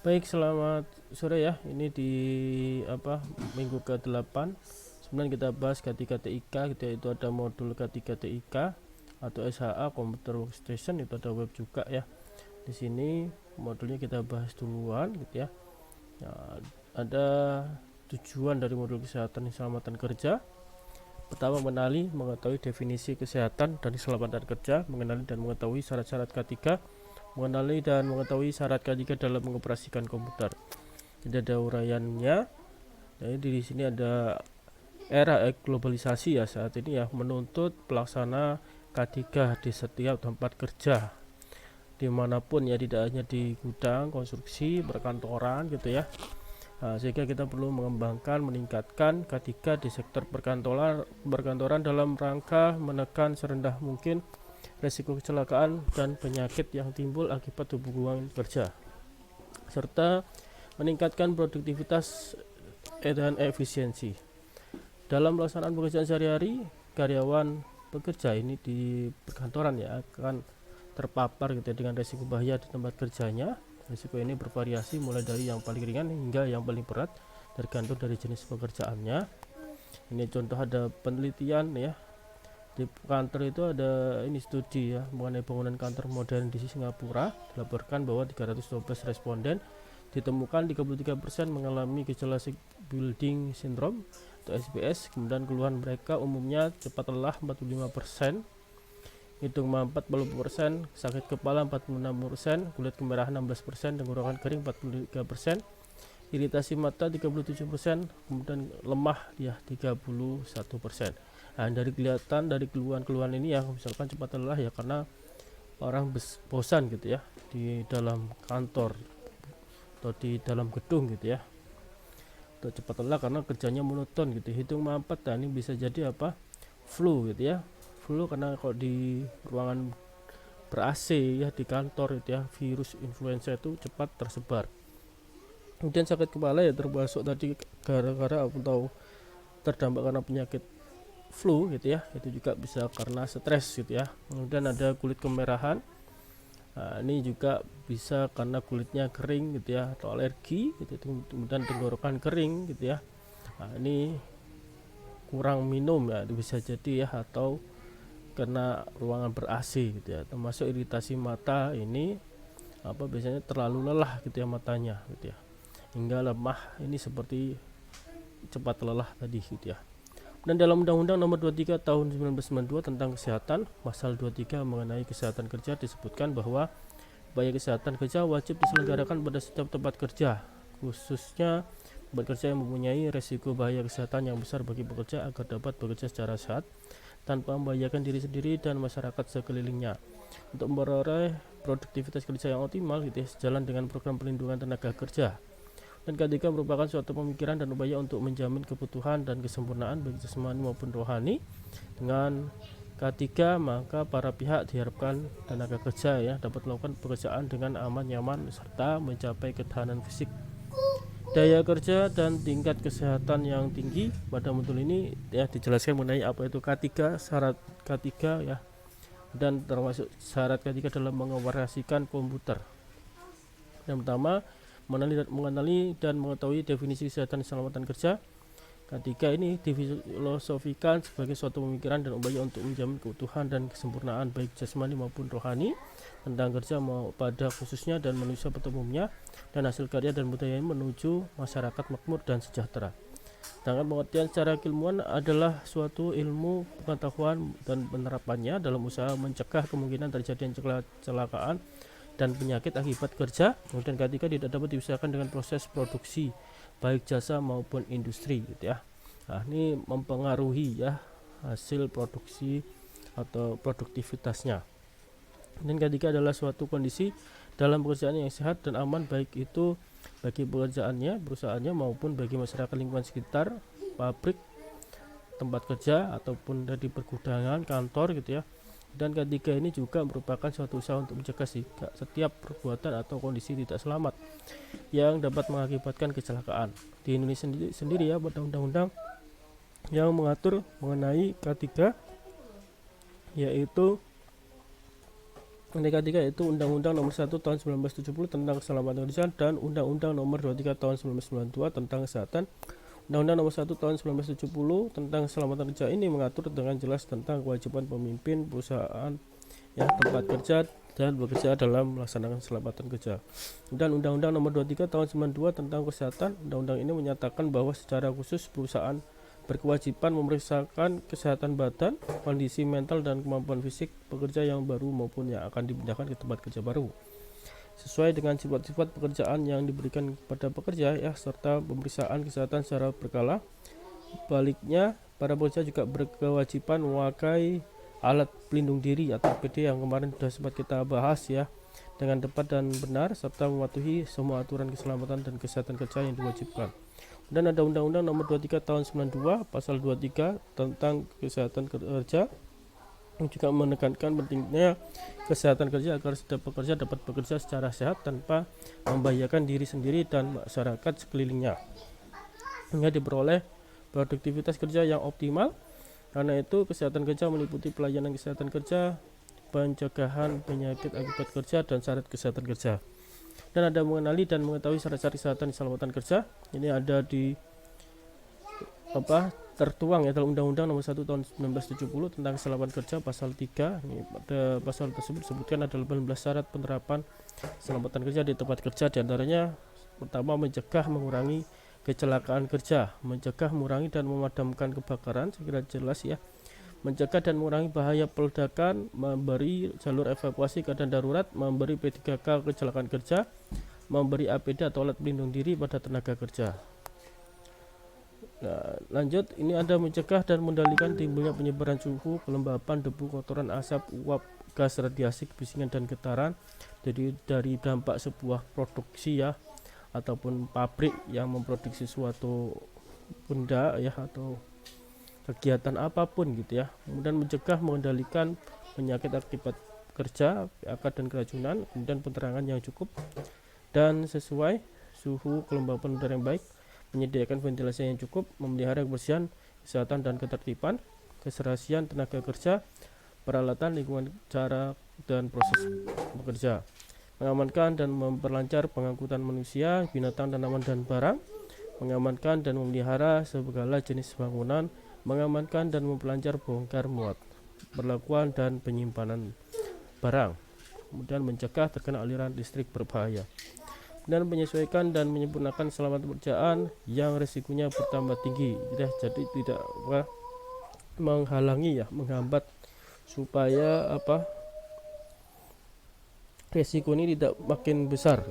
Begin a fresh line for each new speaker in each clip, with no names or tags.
Baik, selamat sore ya. Ini di minggu ke-8. Sebenarnya kita bahas K3 TIK gitu ya. Itu ada modul K3 TIK atau SHA Computer Workstation, itu ada web juga ya. Di sini modulnya kita bahas duluan gitu ya. Ya, ada tujuan dari modul kesehatan dan keselamatan kerja. Pertama, mengenali, mengetahui definisi kesehatan dan keselamatan kerja, mengenali dan mengetahui syarat-syarat K3, mengenali dan mengetahui syarat K3 dalam mengoperasikan komputer. Jadi ada uraiannya. Jadi di sini ada era globalisasi ya saat ini ya menuntut pelaksana K3 di setiap tempat kerja dimanapun ya, tidak hanya di gudang, konstruksi, perkantoran gitu ya. Sehingga kita perlu mengembangkan, meningkatkan K3 di sektor perkantoran dalam rangka menekan serendah mungkin resiko kecelakaan dan penyakit yang timbul akibat hubungan kerja, serta meningkatkan produktivitas dan efisiensi. Dalam pelaksanaan pekerjaan sehari-hari, karyawan bekerja ini di perkantoran ya akan terpapar gitu ya, dengan risiko bahaya di tempat kerjanya. Risiko ini bervariasi mulai dari yang paling ringan hingga yang paling berat, tergantung dari jenis pekerjaannya. Ini contoh ada penelitian ya. Di kantor itu ada ini studi ya mengenai bangunan kantor modern di Singapura. Dilaporkan bahwa 312 responden ditemukan 33% mengalami gejala building syndrome atau SBS. Kemudian keluhan mereka umumnya cepat lelah 45%, hidung mampet 40%, sakit kepala 46%, kulit kemerahan 16%, tenggorokan kering 43%, iritasi mata 37%, kemudian lemah ya 31%. Nah, dari kelihatan dari keluhan-keluhan ini ya, misalkan cepat lelah ya karena orang bosan gitu ya di dalam kantor atau di dalam gedung gitu ya, atau cepat lelah karena kerjanya monoton gitu. Hidung mampet, nah ini bisa jadi flu gitu ya, flu karena kalau di ruangan ber AC ya di kantor itu ya, virus influenza itu cepat tersebar. Kemudian sakit kepala ya termasuk tadi gara-gara atau terdampak karena penyakit flu gitu ya, itu juga bisa karena stres gitu ya. Kemudian ada kulit kemerahan. Nah, ini juga bisa karena kulitnya kering gitu ya atau alergi gitu. Kemudian tenggorokan kering gitu ya. Nah, ini kurang minum ya, itu bisa jadi ya, atau karena ruangan ber AC gitu ya. Termasuk iritasi mata, ini biasanya terlalu lelah gitu ya matanya gitu ya, hingga lemah, ini seperti cepat lelah tadi gitu ya. Dan dalam Undang-Undang Nomor 23 Tahun 1992 tentang kesehatan, pasal 23 mengenai kesehatan kerja disebutkan bahwa upaya kesehatan kerja wajib diselenggarakan pada setiap tempat kerja, khususnya tempat kerja yang mempunyai resiko bahaya kesehatan yang besar bagi pekerja, agar dapat bekerja secara sehat tanpa membahayakan diri sendiri dan masyarakat sekelilingnya. Untuk memperoleh produktivitas kerja yang optimal gitu ya, sejalan dengan program perlindungan tenaga kerja. Dan ketiga, merupakan suatu pemikiran dan upaya untuk menjamin kebutuhan dan kesempurnaan baik jasmani maupun rohani. Dengan K3, maka para pihak diharapkan tenaga kerja ya dapat melakukan pekerjaan dengan aman, nyaman, serta mencapai ketahanan fisik, daya kerja, dan tingkat kesehatan yang tinggi. Pada modul ini ya dijelaskan mengenai apa itu K3, syarat K3 ya, dan termasuk syarat K3 dalam mengoperasikan komputer. Yang pertama, mengenali dan mengetahui definisi kesehatan dan keselamatan kerja. Ketiga, ini difilosofikan sebagai suatu pemikiran dan upaya untuk menjamin keutuhan dan kesempurnaan baik jasmani maupun rohani tentang kerja mau pada khususnya dan manusia pada umumnya, dan hasil karya dan budaya menuju masyarakat makmur dan sejahtera. Sedangkan pengertian secara keilmuan adalah suatu ilmu pengetahuan dan penerapannya dalam usaha mencegah kemungkinan terjadinya kecelakaan dan penyakit akibat kerja. Kemudian ketiga, tidak dapat dipisahkan dengan proses produksi baik jasa maupun industri gitu ya. Nah, ini mempengaruhi ya hasil produksi atau produktivitasnya. Dan ketiga adalah suatu kondisi dalam pekerjaan yang sehat dan aman, baik itu bagi perusahaannya maupun bagi masyarakat lingkungan sekitar, pabrik, tempat kerja, ataupun dari pergudangan, kantor gitu ya. Dan ketiga ini juga merupakan suatu usaha untuk mencegah setiap perbuatan atau kondisi tidak selamat yang dapat mengakibatkan kecelakaan. Di Indonesia sendiri ya, pada undang-undang yang mengatur mengenai K3, yaitu Yang ketiga yaitu Undang-Undang Nomor 1 Tahun 1970 tentang Keselamatan Kerja dan Undang-Undang Nomor 23 Tahun 1992 tentang Kesehatan. Undang-Undang Nomor 1 Tahun 1970 tentang Keselamatan Kerja ini mengatur dengan jelas tentang kewajiban pemimpin perusahaan tempat kerja dan bekerja dalam melaksanakan keselamatan kerja. Dan Undang-Undang Nomor 23 Tahun 92 tentang Kesehatan, undang-undang ini menyatakan bahwa secara khusus perusahaan berkewajiban memeriksakan kesehatan badan, kondisi mental dan kemampuan fisik pekerja yang baru maupun yang akan dipindahkan ke tempat kerja baru sesuai dengan sifat-sifat pekerjaan yang diberikan kepada pekerja serta pemeriksaan kesehatan secara berkala. Baliknya, para pekerja juga berkewajiban memakai alat pelindung diri atau APD yang kemarin sudah sempat kita bahas dengan tepat dan benar serta mematuhi semua aturan keselamatan dan kesehatan kerja yang diwajibkan. Dan ada Undang-Undang Nomor 23 Tahun 92 Pasal 23 tentang kesehatan kerja yang juga menekankan pentingnya kesehatan kerja agar setiap pekerja dapat bekerja secara sehat tanpa membahayakan diri sendiri dan masyarakat sekelilingnya, hingga diperoleh produktivitas kerja yang optimal. Karena itu, kesehatan kerja meliputi pelayanan kesehatan kerja, pencegahan penyakit akibat kerja, dan syarat kesehatan kerja. Dan ada mengenali dan mengetahui syarat-syarat kesehatan keselamatan kerja. Ini ada di tertuang dalam Undang-Undang Nomor 1 Tahun 1970 tentang Keselamatan Kerja pasal 3. Pada pasal tersebut disebutkan ada 18 syarat penerapan keselamatan kerja di tempat kerja, diantaranya pertama mencegah mengurangi kecelakaan kerja, mencegah mengurangi dan memadamkan kebakaran, sekira jelas mencegah dan mengurangi bahaya peledakan, memberi jalur evakuasi keadaan darurat, memberi P3K kecelakaan kerja, memberi APD atau alat pelindung diri pada tenaga kerja. Nah, lanjut, ini ada mencegah dan mengendalikan timbulnya penyebaran suhu, kelembapan, debu, kotoran, asap, uap, gas, radiasi, kebisingan dan getaran jadi dari dampak sebuah produksi ataupun pabrik yang memproduksi suatu benda atau kegiatan apapun Kemudian mencegah mengendalikan penyakit akibat kerja, PHK dan keracunan, kemudian penerangan yang cukup dan sesuai, suhu kelembapan udara yang baik, menyediakan ventilasi yang cukup, memelihara kebersihan, kesehatan dan ketertiban, keserasian tenaga kerja, peralatan, lingkungan, cara dan proses bekerja, mengamankan dan memperlancar pengangkutan manusia, binatang, tanaman dan barang, mengamankan dan memelihara segala jenis bangunan, mengamankan dan memperlancar bongkar muat, perlakuan dan penyimpanan barang, kemudian mencegah terkena aliran listrik berbahaya, dan menyesuaikan dan menyempurnakan keselamatan pekerjaan yang risikonya bertambah tinggi, jadi tidak menghalangi menghambat supaya risiko ini tidak makin besar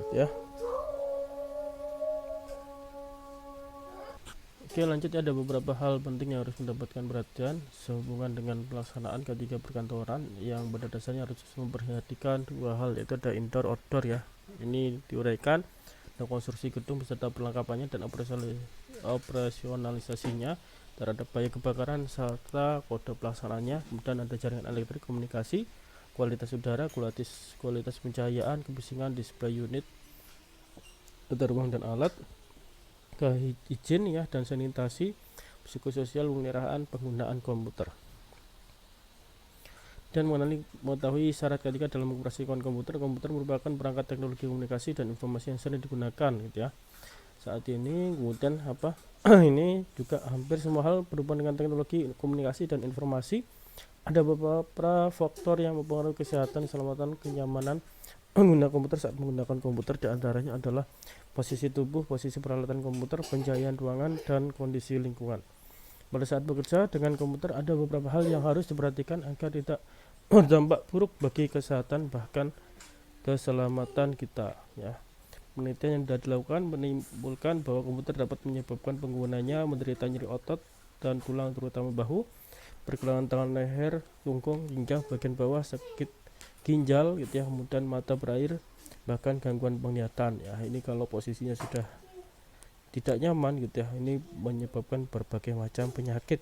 Oke, lanjut ada beberapa hal penting yang harus mendapatkan perhatian sehubungan dengan pelaksanaan ketiga perkantoran yang pada dasarnya harus memperhatikan dua hal, yaitu ada indoor outdoor ini diuraikan, ada konstruksi gedung beserta perlengkapannya dan operasionalisasinya terhadap bahaya kebakaran serta kode pelaksanaannya. Kemudian ada jaringan elektrik, komunikasi, kualitas udara, kualitas pencahayaan, kebisingan, display unit, tata ruang dan alat, izin dan sanitasi, psikososial, pemeliharaan penggunaan komputer. Dan mengetahui syarat ketiga dalam mengoperasikan komputer. Komputer merupakan perangkat teknologi komunikasi dan informasi yang sering digunakan saat ini. Kemudian ini juga hampir semua hal berhubungan dengan teknologi komunikasi dan informasi. Ada beberapa faktor yang mempengaruhi kesehatan, keselamatan, kenyamanan pengguna komputer saat menggunakan komputer. Di antaranya adalah posisi tubuh, posisi peralatan komputer, pencahayaan ruangan, dan kondisi lingkungan. Pada saat bekerja dengan komputer ada beberapa hal yang harus diperhatikan agar tidak berdampak buruk bagi kesehatan bahkan keselamatan kita Penelitian yang sudah dilakukan menimbulkan bahwa komputer dapat menyebabkan penggunanya menderita nyeri otot dan tulang terutama bahu, pergelangan tangan, leher, tungkung, ginjal bagian bawah, sakit ginjal kemudian mata berair, bahkan gangguan penglihatan ini kalau posisinya sudah tidak nyaman ini menyebabkan berbagai macam penyakit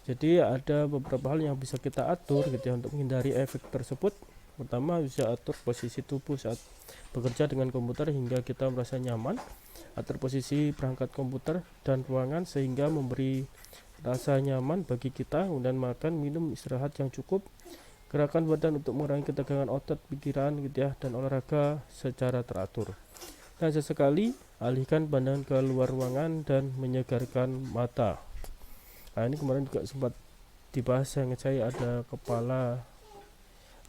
Jadi ada beberapa hal yang bisa kita atur untuk menghindari efek tersebut. Pertama, bisa atur posisi tubuh saat bekerja dengan komputer hingga kita merasa nyaman, atur posisi perangkat komputer dan ruangan sehingga memberi rasa nyaman bagi kita, kemudian makan, minum, istirahat yang cukup, Gerakan badan untuk mengurangi ketegangan otot, pikiran gitu ya, dan olahraga secara teratur. Dan sesekali alihkan pandangan ke luar ruangan dan menyegarkan mata. Nah, ini kemarin juga sempat dibahas yang saya, ada kepala,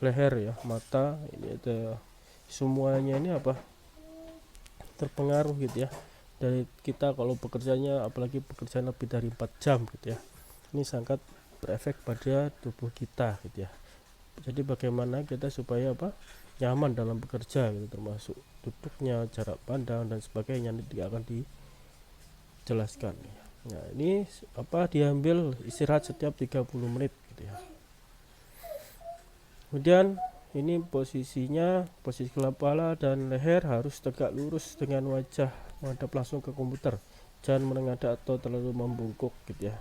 leher ya, mata, ini ada semuanya ini terpengaruh gitu ya dari kita kalau bekerjanya, apalagi pekerjaan lebih dari 4 jam gitu ya. Ini sangat berefek pada tubuh kita gitu ya. Jadi bagaimana kita supaya nyaman dalam bekerja gitu, termasuk duduknya, jarak pandang dan sebagainya, nanti akan dijelaskan. Nah, ini diambil istirahat setiap 30 menit gitu ya. Kemudian ini posisi kepala dan leher harus tegak lurus dengan wajah menghadap langsung ke komputer, jangan menengadah atau terlalu membungkuk gitu ya.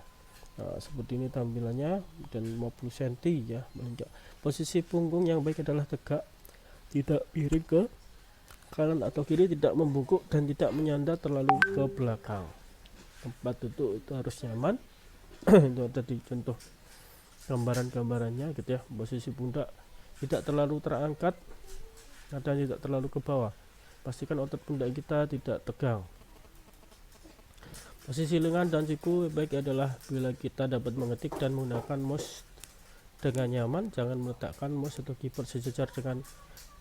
Nah, seperti ini tampilannya, dan 50 cm ya menunjuk. Posisi punggung yang baik adalah tegak, tidak miring ke kanan atau kiri, tidak membungkuk dan tidak menyandar terlalu ke belakang. Tempat duduk itu harus nyaman. Itu tadi contoh gambarannya gitu ya. Posisi pundak tidak terlalu terangkat dan tidak terlalu ke bawah. Pastikan otot pundak kita tidak tegang. Posisi lengan dan siku baik adalah bila kita dapat mengetik dan menggunakan mouse dengan nyaman. Jangan meletakkan mouse atau keyboard sejajar dengan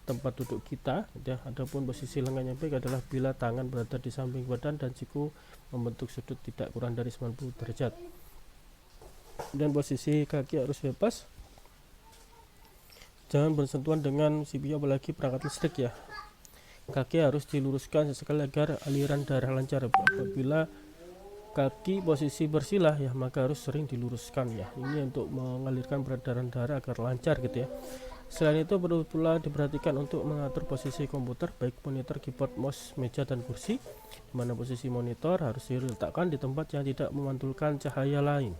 tempat duduk kita ya. Adapun posisi lengan yang baik adalah bila tangan berada di samping badan dan siku membentuk sudut tidak kurang dari 90 derajat. Dan posisi kaki harus bebas, jangan bersentuhan dengan CPU apalagi perangkat listrik ya. Kaki harus diluruskan sesekali agar aliran darah lancar. Apabila kaki posisi bersilah ya, maka harus sering diluruskan ya. Ini untuk mengalirkan peredaran darah agar lancar gitu ya. Selain itu perlu pula diperhatikan untuk mengatur posisi komputer, baik monitor, keyboard, mouse, meja dan kursi. Mana posisi monitor harus diletakkan di tempat yang tidak memantulkan cahaya lain.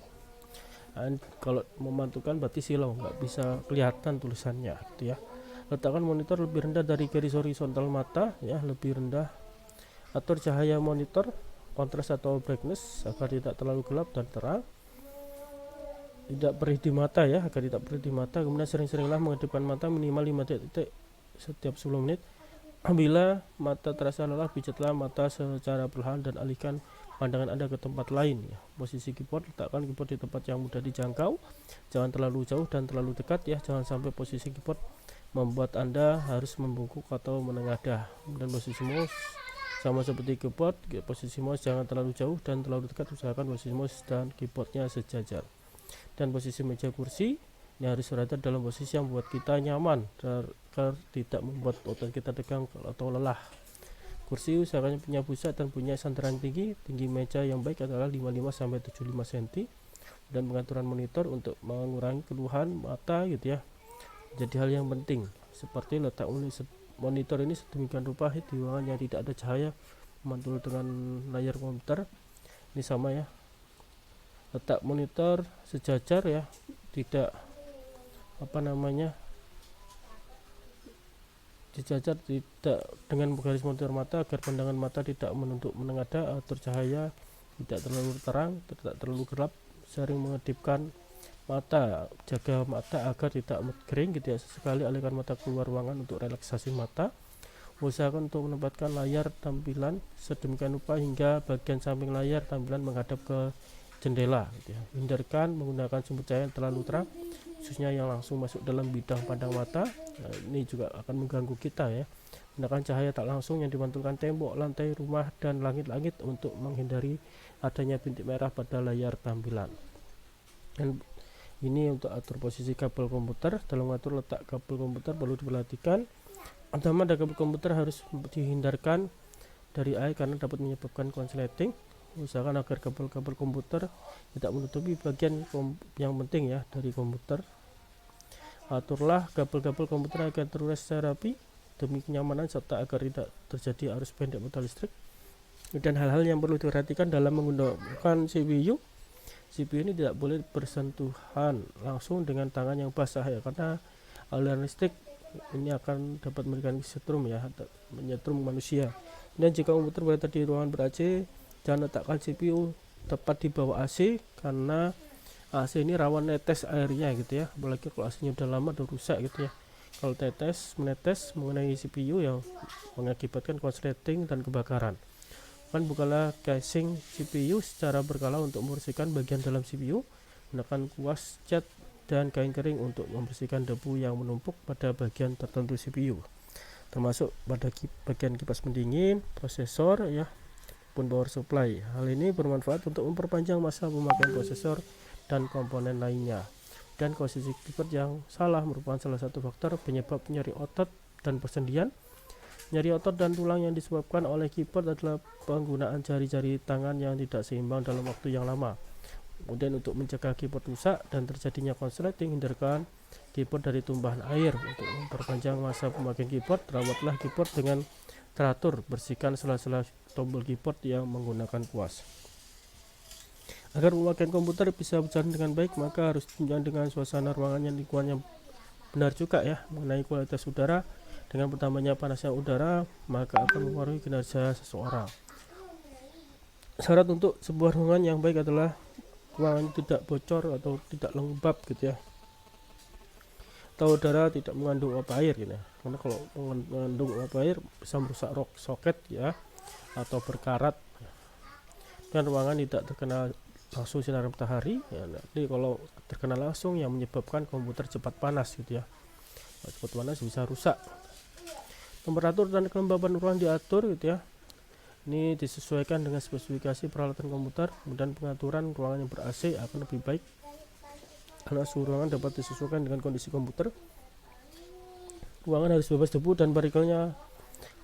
Dan kalau memantulkan berarti silau, nggak bisa kelihatan tulisannya gitu ya. Letakkan monitor lebih rendah dari garis horizontal mata ya, lebih rendah. Atur cahaya monitor, kontras atau brightness agar tidak terlalu gelap dan terang. Tidak perih di mata ya, agar tidak perih di mata. Kemudian sering-seringlah mengedipkan mata minimal 5 detik setiap 10 menit. Bila mata terasa lelah, pijatlah mata secara perlahan dan alihkan pandangan Anda ke tempat lain ya. Posisi keyboard, letakkan keyboard di tempat yang mudah dijangkau, jangan terlalu jauh dan terlalu dekat ya. Jangan sampai posisi keyboard membuat Anda harus membungkuk atau menengadah. Dan posisi mouse sama seperti keyboard, posisi mouse jangan terlalu jauh dan terlalu dekat. Usahakan posisi mouse dan keyboardnya sejajar. Dan posisi meja kursi ini harus berada dalam posisi yang membuat kita nyaman agar tidak membuat otot kita tegang atau lelah. Kursi usahakan punya pusat dan punya sandaran tinggi. Tinggi meja yang baik adalah 55-75 cm. Dan pengaturan monitor untuk mengurangi keluhan mata gitu ya, jadi hal yang penting. Seperti letak monitor ini sedemikian rupa di ruangan yang tidak ada cahaya memantul dengan layar komputer. Ini sama ya, letak monitor sejajar ya, tidak dijajar tidak dengan garis monitor mata agar pandangan mata tidak menunduk menengadah. Atur cahaya tidak terlalu terang, tidak terlalu gelap. Sering mengedipkan mata, jaga mata agar tidak kering gitu ya. Sesekali alihkan mata keluar ruangan untuk relaksasi mata. Usahakan untuk menempatkan layar tampilan sedemikian rupa hingga bagian samping layar tampilan menghadap ke jendela gitu ya. Hindarkan menggunakan sumber cahaya yang terlalu terang, khususnya yang langsung masuk dalam bidang pandang mata. Nah, ini juga akan mengganggu kita ya. Gunakan cahaya tak langsung yang dimantulkan tembok, lantai rumah dan langit-langit untuk menghindari adanya bintik merah pada layar tampilan. Dan ini untuk atur posisi kabel komputer. Dalam mengatur letak kabel komputer perlu diperhatikan. Pertama, kabel komputer harus dihindarkan dari air karena dapat menyebabkan konsleting. Usahakan agar kabel-kabel komputer tidak menutupi bagian yang penting ya dari komputer. Aturlah kabel-kabel komputer agar terurai secara rapi demi kenyamanan serta agar tidak terjadi arus pendek mata listrik. Dan hal-hal yang perlu diperhatikan dalam menggunakan CPU. CPU ini tidak boleh bersentuhan langsung dengan tangan yang basah ya, karena aliran listrik ini akan dapat memberikan setrum ya, menyetrum manusia. Dan jika komputer berada di ruangan ber-AC, jangan letakkan CPU tepat di bawah AC karena AC ini rawan netes airnya gitu ya, apalagi kalau AC-nya udah lama udah rusak gitu ya. Kalau menetes mengenai CPU yang mengakibatkan korsleting dan kebakaran. Kan bukalah casing CPU secara berkala untuk membersihkan bagian dalam CPU, gunakan kuas cat dan kain kering untuk membersihkan debu yang menumpuk pada bagian tertentu CPU, termasuk pada bagian kipas pendingin, prosesor ya, pun power supply. Hal ini bermanfaat untuk memperpanjang masa pemakaian prosesor dan komponen lainnya. Dan posisi keyboard yang salah merupakan salah satu faktor penyebab nyeri otot dan persendian. Nyeri otot dan tulang yang disebabkan oleh keyboard adalah penggunaan jari-jari tangan yang tidak seimbang dalam waktu yang lama. Kemudian untuk mencegah keyboard rusak dan terjadinya konsleting, hindarkan keyboard dari tumpahan air. Untuk memperpanjang masa pemakaian keyboard, rawatlah keyboard dengan teratur, bersihkan sela-sela tombol keyboard yang menggunakan kuas. Agar pemakaian komputer bisa berjalan dengan baik, maka harus ditunjang dengan suasana ruangan yang lingkungannya benar juga ya. Mengenai kualitas udara, dengan bertambahnya panasnya udara maka akan mempengaruhi kinerja seseorang. Syarat untuk sebuah ruangan yang baik adalah ruangan tidak bocor atau tidak lembab gitu ya, atau udara tidak mengandung uap air gitu ya. Karena kalau mengandung uap air bisa merusak soket ya, atau berkarat. Dan ruangan tidak terkena langsung sinar matahari ya, nanti kalau terkena langsung yang menyebabkan komputer cepat panas gitu ya. Cepat panas bisa rusak. Temperatur dan kelembaban ruangan diatur gitu ya. Ini disesuaikan dengan spesifikasi peralatan komputer. Kemudian pengaturan ruangan yang ber-AC akan lebih baik karena suhu ruangan dapat disesuaikan dengan kondisi komputer. Ruangan harus bebas debu dan partikelnya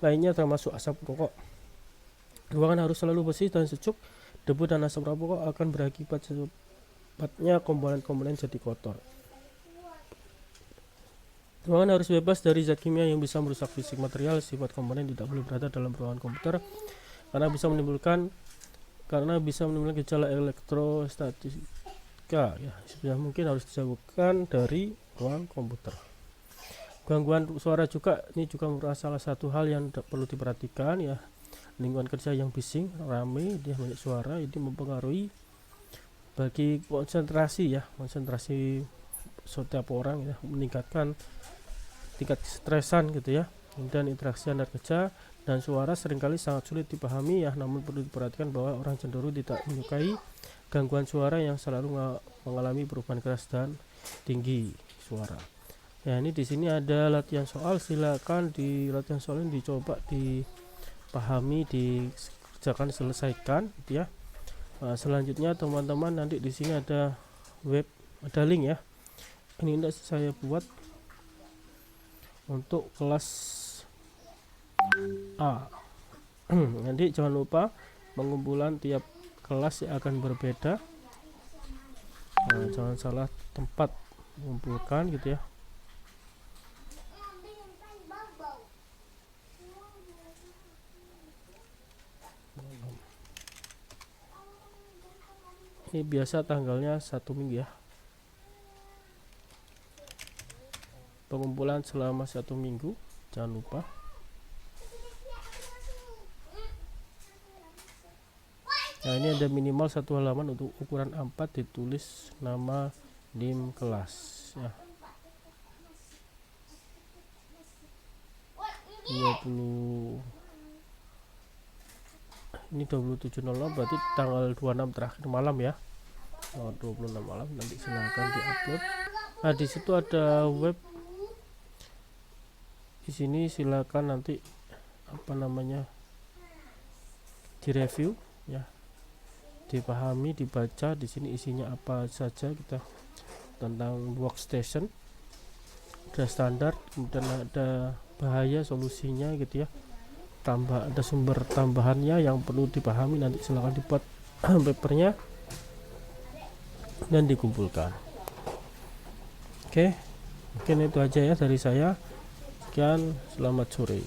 lainnya termasuk asap rokok. Ruangan harus selalu bersih dan sejuk. Debu dan asap rokok akan berakibat secepatnya komponen-komponen jadi kotor. Ruangan harus bebas dari zat kimia yang bisa merusak fisik material. Sifat komponen tidak boleh berada dalam ruangan komputer karena bisa menimbulkan gejala elektrostatika ya. Sebisa mungkin harus dijauhkan dari ruang komputer. Gangguan suara juga ini juga merupakan salah satu hal yang perlu diperhatikan ya. Lingkungan kerja yang bising, ramai, dia banyak suara, ini mempengaruhi bagi konsentrasi setiap orang ya, meningkatkan tingkat stresan gitu ya. Dan interaksi antar kerja dan suara seringkali sangat sulit dipahami ya, namun perlu diperhatikan bahwa orang cenderung tidak menyukai gangguan suara yang selalu mengalami perubahan keras dan tinggi suara. Ya, ini di sini ada latihan soal, silakan di latihan soal ini dicoba dipahami, dikerjakan, selesaikan gitu ya. Selanjutnya teman-teman nanti di sini ada link ya. Ini saya buat untuk kelas A. Nanti jangan lupa pengumpulan tiap kelas yang akan berbeda. Jangan salah tempat mengumpulkan gitu ya. Ini biasa tanggalnya 1 minggu ya. Pengumpulan selama 1 minggu, jangan lupa. Nah, ini ada minimal 1 halaman untuk ukuran A4, ditulis nama NIM kelas ya. 27.00 berarti tanggal 26 terakhir malam ya. 26 malam nanti silakan diupload. Nah, di situ ada web. Di sini silakan nanti direview ya. Dipahami, dibaca. Di sini isinya apa saja kita tentang workstation. Ada standar, kemudian ada bahaya, solusinya gitu ya. Tambah ada sumber tambahannya yang perlu dipahami, nanti silakan dibuat papernya dan dikumpulkan. Oke, mungkin itu aja ya dari saya. Sekian, selamat sore.